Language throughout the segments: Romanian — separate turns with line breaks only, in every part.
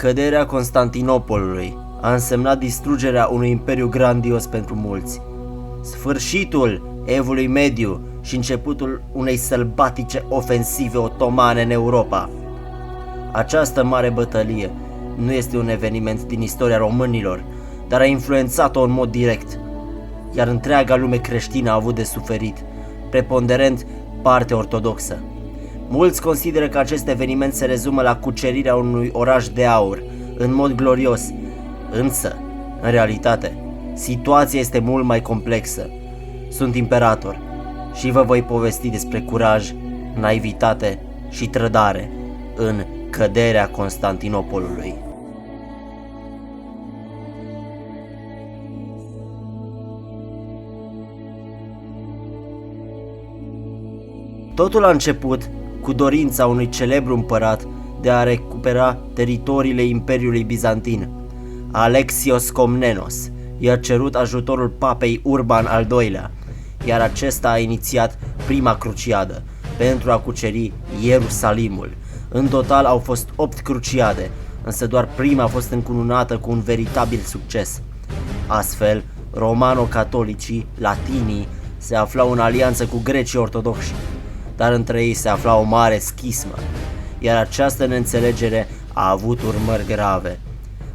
Căderea Constantinopolului a însemnat distrugerea unui imperiu grandios pentru mulți, sfârșitul Evului Mediu și începutul unei sălbatice ofensive otomane în Europa. Această mare bătălie nu este un eveniment din istoria românilor, dar a influențat-o în mod direct, iar întreaga lume creștină a avut de suferit, preponderent partea ortodoxă. Mulți consideră că acest eveniment se rezumă la cucerirea unui oraș de aur, în mod glorios, însă, în realitate, situația este mult mai complexă. Sunt imperator și vă voi povesti despre curaj, naivitate și trădare în Căderea Constantinopolului. Totul a început cu dorința unui celebru împărat de a recupera teritoriile Imperiului Bizantin. Alexios Comnenos i-a cerut ajutorul papei Urban al II-lea, iar acesta a inițiat prima cruciadă pentru a cuceri Ierusalimul. În total au fost 8 cruciade, însă doar prima a fost încununată cu un veritabil succes. Astfel, romano-catolicii, latinii, se aflau în alianță cu grecii ortodoxi, dar între ei se afla o mare schismă, iar această neînțelegere a avut urmări grave.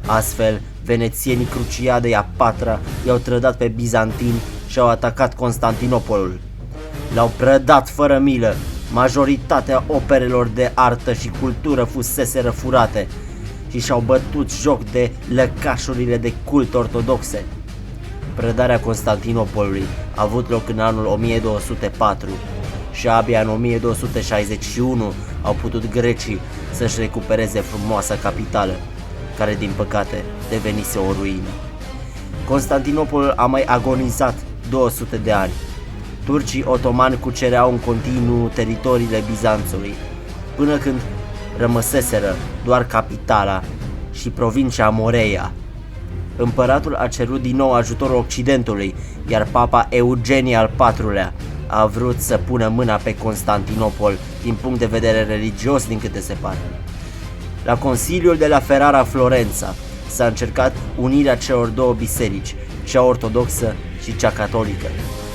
Astfel, venețienii Cruciadei a patra i-au trădat pe bizantini și au atacat Constantinopolul. L-au prădat fără milă, majoritatea operelor de artă și cultură fusese răfurate și și-au bătut joc de lăcașurile de cult ortodoxe. Prădarea Constantinopolului a avut loc în anul 1204 și abia în 1261 au putut grecii să-și recupereze frumoasa capitală, care din păcate devenise o ruină. Constantinopolul a mai agonizat 200 de ani. Turcii otomani cucereau în continuu teritoriile Bizanțului, până când rămăseseră doar capitala și provincia Moreia. Împăratul a cerut din nou ajutorul Occidentului, iar papa Eugenie al IV-lea a vrut să pună mâna pe Constantinopol din punct de vedere religios, din câte se pare. La Consiliul de la Ferrara Florența s-a încercat unirea celor două biserici, cea ortodoxă și cea catolică,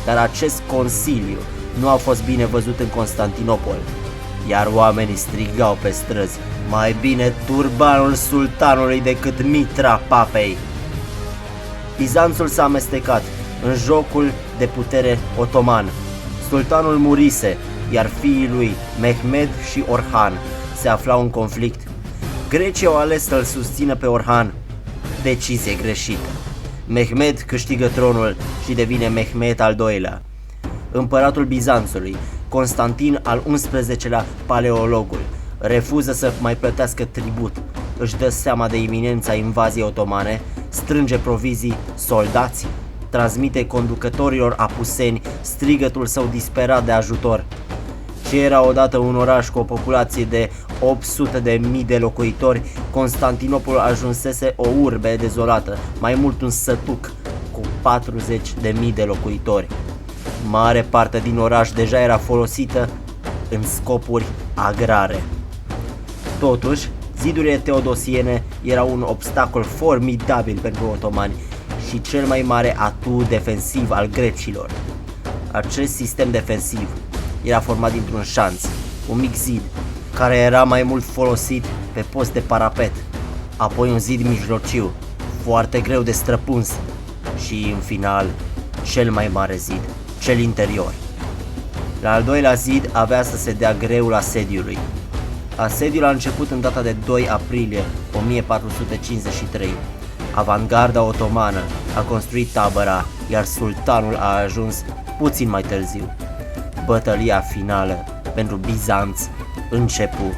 dar acest consiliu nu a fost bine văzut în Constantinopol, iar oamenii strigau pe străzi: mai bine turbanul sultanului decât mitra papei. Bizanțul s-a amestecat în jocul de putere otoman. Sultanul murise, iar fiii lui Mehmed și Orhan se aflau în conflict. Grecii au ales să-l susțină pe Orhan. Decizie greșită. Mehmed câștigă tronul și devine Mehmed al II-lea. Împăratul Bizanțului, Constantin al XI-lea Paleologul, refuză să mai plătească tribut, își dă seama de iminența invaziei otomane, strânge provizii, soldați, transmite conducătorilor apuseni strigătul său disperat de ajutor. Ce era odată un oraș cu o populație de 800.000 de locuitori, Constantinopolul ajunsese o urbe dezolată, mai mult un sătuc cu 40.000 de locuitori. Mare parte din oraș deja era folosită în scopuri agrare. Totuși, zidurile teodosiene erau un obstacol formidabil pentru otomani și cel mai mare atu defensiv al grecilor. Acest sistem defensiv era format dintr-un șanț, un mic zid, care era mai mult folosit pe post de parapet, apoi un zid mijlociu, foarte greu de străpuns și, în final, cel mai mare zid, cel interior. La al doilea zid avea să se dea greul asediului. Asediul a început în data de 2 aprilie 1453. Avangarda otomană a construit tabăra, iar sultanul a ajuns puțin mai târziu. Bătălia finală pentru Bizanț începu.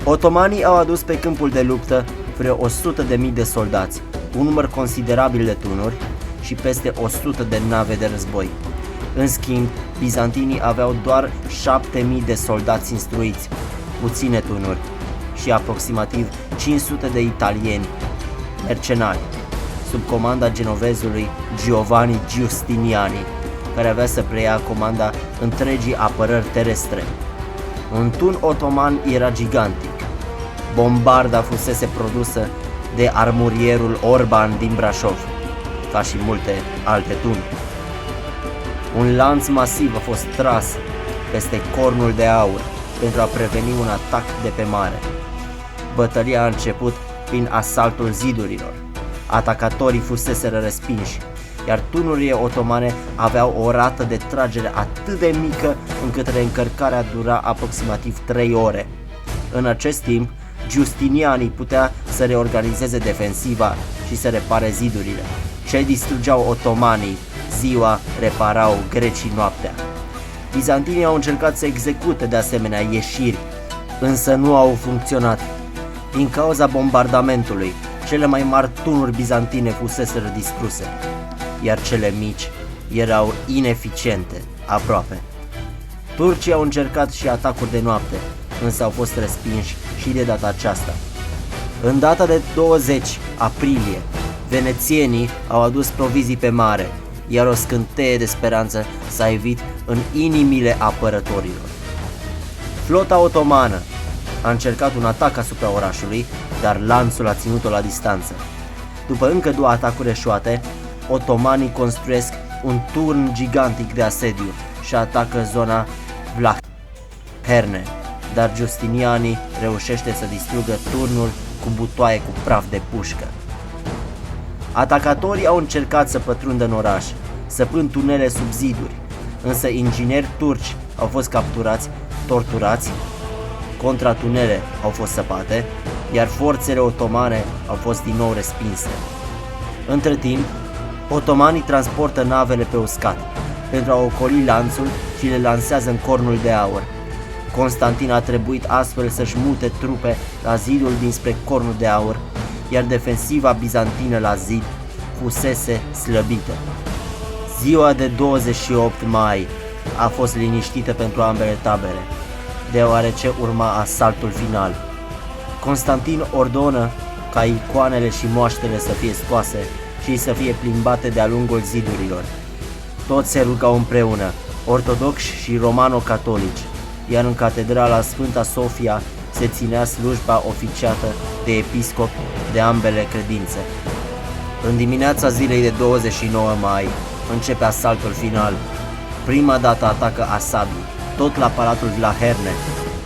Otomanii au adus pe câmpul de luptă vreo 100.000 de soldați, un număr considerabil de tunuri și peste 100 de nave de război. În schimb, bizantinii aveau doar 7.000 de soldați instruiți, puține tunuri și aproximativ 500 de italieni mercenari, sub comanda genovezului Giovanni Giustiniani, care avea să preia comanda întregii apărări terestre. Un tun otoman era gigantic. Bombarda fusese produsă de armurierul Orban din Brașov, ca și multe alte tunuri. Un lanț masiv a fost tras peste Cornul de Aur pentru a preveni un atac de pe mare. Bătălia a început prin asaltul zidurilor. Atacatorii fuseseră respinși, iar tunurile otomane aveau o rată de tragere atât de mică încât reîncărcarea dura aproximativ 3 ore. În acest timp, Giustinianii putea să reorganizeze defensiva și să repare zidurile. Cei distrugeau otomanii ziua, reparau grecii noaptea. Bizantinii au încercat să execute de asemenea ieșiri, însă nu au funcționat. Din cauza bombardamentului, cele mai mari tunuri bizantine fuseseră distruse, iar cele mici erau ineficiente aproape. Turcii au încercat și atacuri de noapte, însă au fost respinși și de data aceasta. În data de 20 aprilie, venețienii au adus provizii pe mare, iar o scânteie de speranță s-a evit în inimile apărătorilor. Flota otomană a încercat un atac asupra orașului, dar lanțul a ținut-o la distanță. După încă 2 atacuri eșuate, otomanii construiesc un turn gigantic de asediu și atacă zona Vlaherne, dar Giustinianii reușește să distrugă turnul cu butoaie cu praf de pușcă. Atacatorii au încercat să pătrundă în oraș, săpând tunele sub ziduri, însă ingineri turci au fost capturați, torturați, contratunele au fost săpate, iar forțele otomane au fost din nou respinse. Între timp, otomanii transportă navele pe uscat pentru a ocoli lanțul și le lansează în Cornul de Aur. Constantin a trebuit astfel să-și mute trupe la zidul dinspre Cornul de Aur, iar defensiva bizantină la zid fusese slăbită. Ziua de 28 mai a fost liniștită pentru ambele tabere, deoarece urma asaltul final. Constantin ordonă ca icoanele și moaștele să fie scoase și să fie plimbate de-a lungul zidurilor. Toți se rugau împreună, ortodoxi și romano-catolici, iar în catedrala Sfânta Sofia se ținea slujba oficiată de episcop de ambele credințe. În dimineața zilei de 29 mai începe asaltul final. Prima dată atacă asabii, tot la Palatul Vlaherne,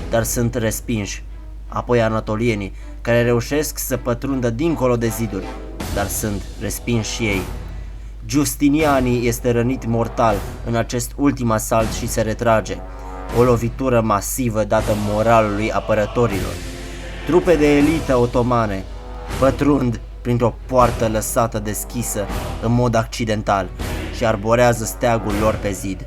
dar sunt respinși. Apoi anatolienii, care reușesc să pătrundă dincolo de ziduri, dar sunt respinși și ei. Giustinianii este rănit mortal în acest ultim asalt și se retrage, o lovitură masivă dată moralului apărătorilor. Trupe de elită otomane pătrund printr-o poartă lăsată deschisă în mod accidental și arborează steagul lor pe zid.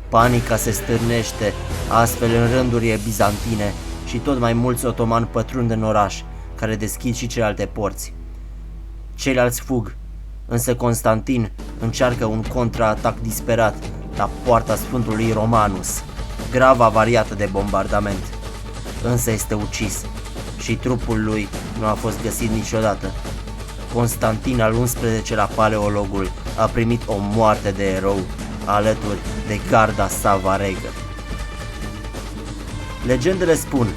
Panica se stârnește astfel în rândurile bizantine și tot mai mulți otomani pătrund în oraș, care deschid și celelalte porți. Ceilalți fug, însă Constantin încearcă un contraatac disperat la poarta Sfântului Romanus, grav avariată de bombardament, însă este ucis și trupul lui nu a fost găsit niciodată. Constantin al XI-lea Paleologul a primit o moarte de erou alături de garda sa varegă. Legendele spun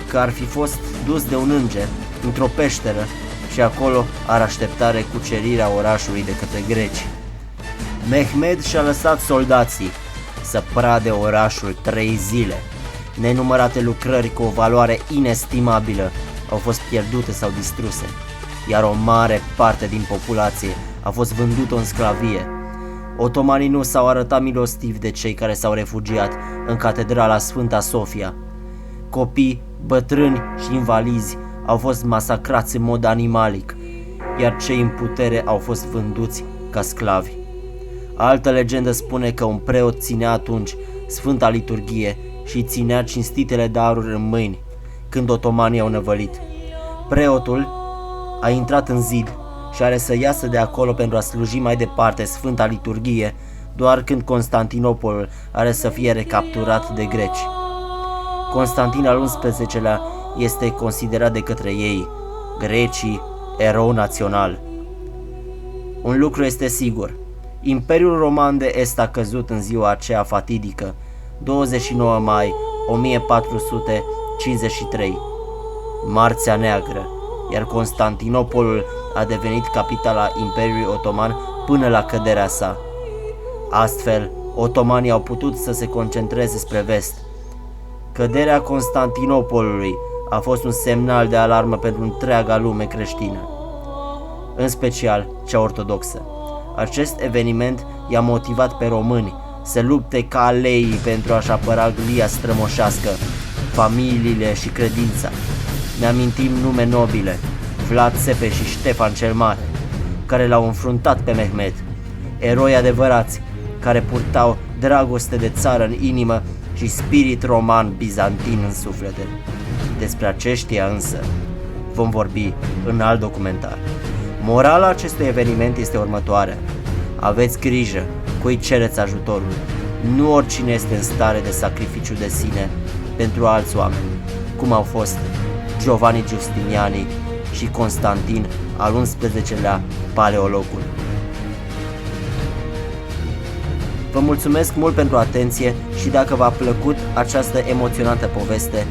că ar fi fost dus de un înger într-o peșteră și acolo ar aștepta recucerirea orașului de către greci. Mehmed și-a lăsat soldații să prade orașul 3 zile. Nenumărate lucrări cu o valoare inestimabilă au fost pierdute sau distruse, iar o mare parte din populație a fost vândută în sclavie. Otomanii nu s-au arătat milostivi de cei care s-au refugiat în catedrala Sfânta Sofia. Copii, bătrâni și invalizi au fost masacrați în mod animalic, iar cei în putere au fost vânduți ca sclavi. Altă legendă spune că un preot ținea atunci Sfânta Liturghie și ținea cinstitele daruri în mâini când otomanii au năvălit. Preotul a intrat în zid și are să iasă de acolo pentru a sluji mai departe Sfânta Liturghie doar când Constantinopolul are să fie recapturat de greci. Constantin al XI-lea este considerat de către ei, grecii, erou național. Un lucru este sigur, Imperiul Roman de Est a căzut în ziua aceea fatidică, 29 mai 1453, Marțea Neagră, iar Constantinopolul a devenit capitala Imperiului Otoman până la căderea sa. Astfel, otomanii au putut să se concentreze spre vest. Căderea Constantinopolului a fost un semnal de alarmă pentru întreaga lume creștină, în special cea ortodoxă. Acest eveniment i-a motivat pe români să lupte ca leii pentru a-și apăra glia strămoșească, familiile și credința. Ne amintim nume nobile, Vlad Țepe și Ștefan cel Mare, care l-au înfruntat pe Mehmed, eroi adevărați care purtau dragoste de țară în inimă și spirit roman-bizantin în suflete. Despre aceștia însă vom vorbi în alt documentar. Morala acestui eveniment este următoarea: aveți grijă cui cereți ajutorul. Nu oricine este în stare de sacrificiu de sine pentru alți oameni, cum au fost Giovanni Giustiniani și Constantin al XI-lea Paleologul. Vă mulțumesc mult pentru atenție și dacă v-a plăcut această emoționantă poveste,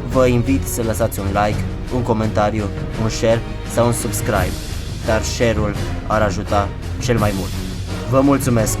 vă invit să lăsați un like, un comentariu, un share sau un subscribe, dar share-ul ar ajuta cel mai mult. Vă mulțumesc!